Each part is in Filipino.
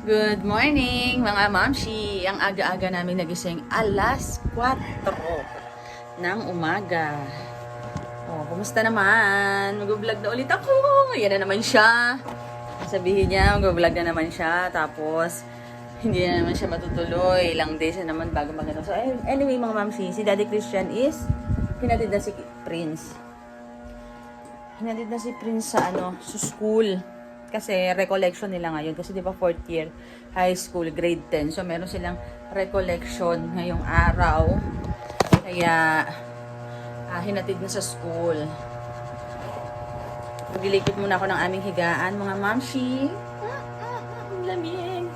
Good morning mga mamshi! Ang aga-aga namin nagising alas 4 ng umaga. Kumusta naman? Mag-vlog na ulit ako! Yan na naman siya. Sabihin niya, mag-vlog na naman siya. Tapos, hindi na naman siya matutuloy. Ilang days na naman bago magano. So anyway mga mamshi, si Daddy Christian is hinatid na si Prince. Hinatid na si Prince sa sa school. Kasi recollection nila ngayon. Kasi di ba 4th year high school, grade 10. So meron silang recollection ngayong araw. Kaya hinatid na sa school. Maglilikit muna ako ng aming higaan, mga mamshi. Lamig.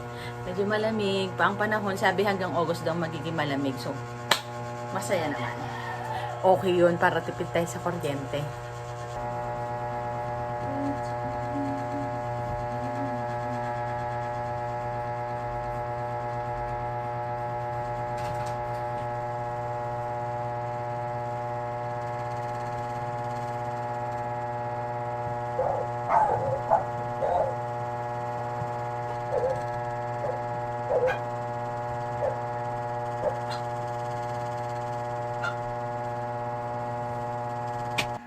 Medyo malamig. Pa ang panahon, sabi hanggang August daw magiging malamig. So, masaya naman. Okay yun para tipid tayo sa kuryente.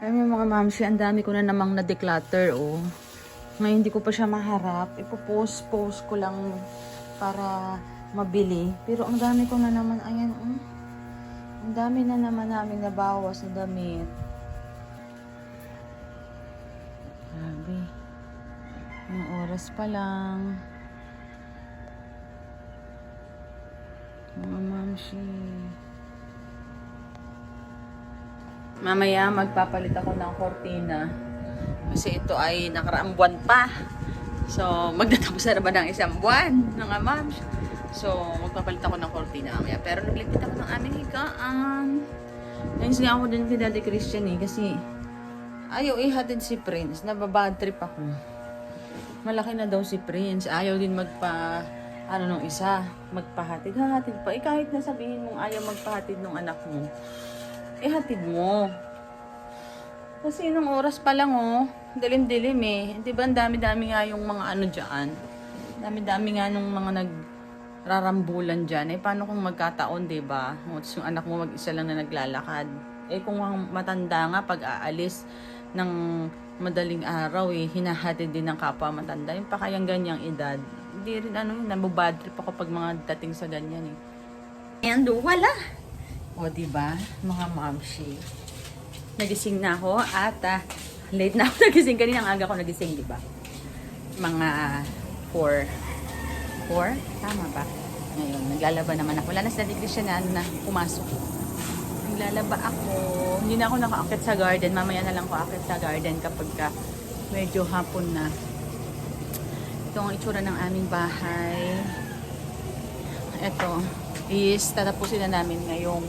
Ay, mga mamsi, ang dami ko na namang na-declutter, oh. Ngayon, hindi ko pa siya maharap. Ipopost ko lang para mabili. Pero ang dami ko na naman, ayan, oh. Ang dami na naman namin nabawas na damit. Grabe. Ang oras pa lang. Mga mamsi. Mamaya magpapalit ako ng kortina kasi ito ay nakaraang buwan pa. So, magtatapos na naman ng isang buwan mga mams. So, magpapalit ako ng kortina mamaya. Pero nagligpit ako ng aming higaan. Nais nga ako din kay Daddy Christian kasi ayaw ihatid si Prince. Nababad trip ako. Malaki na daw si Prince. Ayaw din nung isa, magpahatid. Hahatid pa. Kahit na sabihin mong ayaw magpahatid ng anak mo, hatid mo. Kasi nung oras pa lang, dilim-dilim eh. Di ba, ang dami-dami nga yung mga dyan. Dami-dami nga nung mga nagrarambulan dyan. Eh, paano kung magkataon, di ba? Yung anak mo mag-isa lang na naglalakad. Eh, kung matanda nga, pag aalis ng madaling araw, hinahatid din ng kapwa matanda. Yung pa kayang ganyang edad. Hindi rin, nabubad trip ako pag mga dating sa ganyan eh. And wala. O, diba, mga mamshi. Nagising na ako at late na ako nagising. Kanina ang aga ko nagising, diba? Mga 4. Tama ba? Ngayon, naglalaba naman ako. Wala na sa Daddy Christian na pumasok. Naglalaba ako. Hindi na ako naka-akit sa garden. Mamaya na lang ko akit sa garden kapag medyo hapon na. Ito ang itsura ng aming bahay. Ito is tatapusin na namin ngayong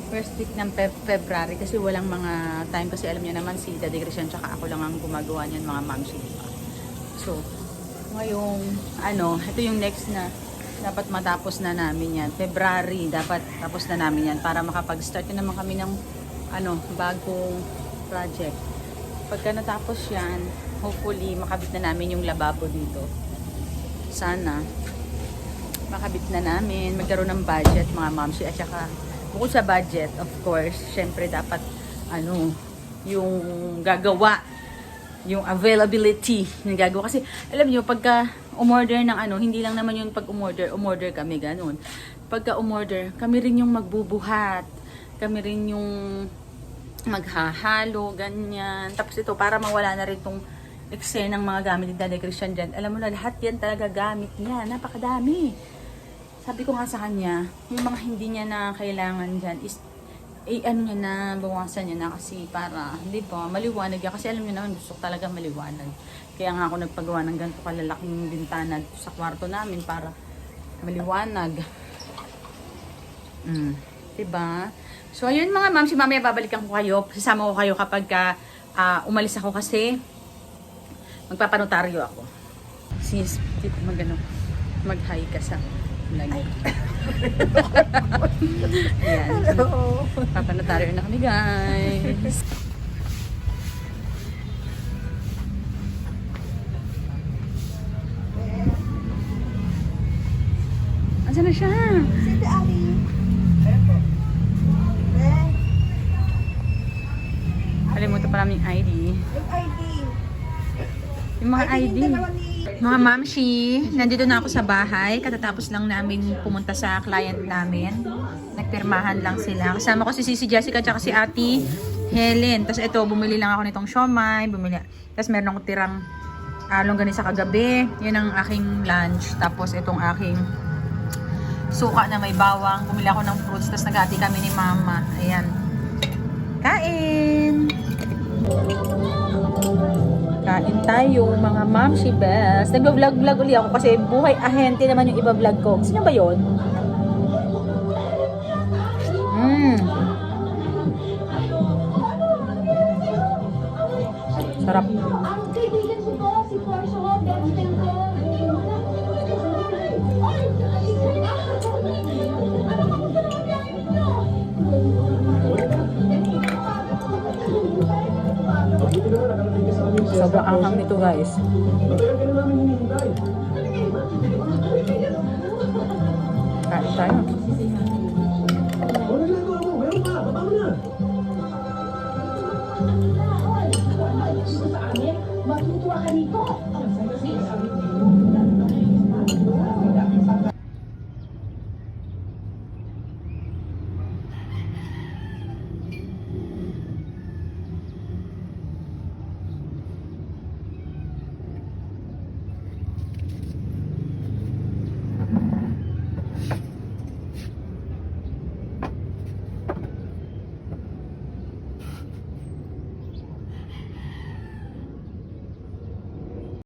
first week ng February kasi walang mga time kasi alam niyo naman si Daddy Christian tsaka ako lang ang gumagawa niyan mga mamsi. So, ngayong ito yung next na dapat matapos na namin yan. February dapat tapos na namin yan para makapag-start na naman kami ng bagong project. Pagka natapos yan, hopefully makabit na namin yung lababo dito. Sana makabit na namin, magkaroon ng budget mga mamsi at saka bukod sa budget, of course, syempre dapat yung gagawa, yung availability ng gagawa kasi alam niyo pagka umorder ng hindi lang naman yung pag umorder kami ganun. Pagka umorder, kami rin yung magbubuhat, kami rin yung maghahalo, ganyan. Tapos ito para mawala na rin tong eksenang mga gamit ni Daddy Christian dyan. Alam mo na lahat yan talaga gamit niya, napakadami. Sabi ko nga sa kanya, yung mga hindi niya na kailangan dyan is, niya na, bawasan niya na kasi para, hindi ba, maliwanag yan. Kasi alam niyo naman, gusto ko talaga maliwanag. Kaya nga ako nagpagawa ng ganito kalalaking bintana sa kwarto namin para maliwanag. Diba? So, ayun mga ma'am, si mamaya babalikan ko kayo. Sasama ko kayo kapag umalis ako kasi magpapanotaryo ako. Sis, mag-hi ka sa vlog. Ayan. Hello. Papanotaryo na kami, guys. Asan na siya? Sino Ali? Ayan po. Eh, Kalimutan pa namin yung ID. yung ID. Yung mga ID. Yung dalawa ni... Mga mamshi, nandito na ako sa bahay. Katatapos lang namin pumunta sa client namin. Nagpirmahan lang sila. Kasama ko si Jessica at si Ate Helen. Tapos ito, bumili lang ako nitong siomay. Tapos meron akong tirang longganisa kagabi. Yun ang aking lunch. Tapos itong aking suka na may bawang. Bumili ako ng fruits. Tapos nag-ati kami ni Mama. Ayan. Kain! Kain tayo, mga mamshi best. Nag-vlog uli ako kasi buhay ahente naman yung iba-vlog ko. Sino ba yun? Sarap. Ang kaibigan ko po, si Porsche Best ko. Sobrang anghang nito, guys. Kain tayo.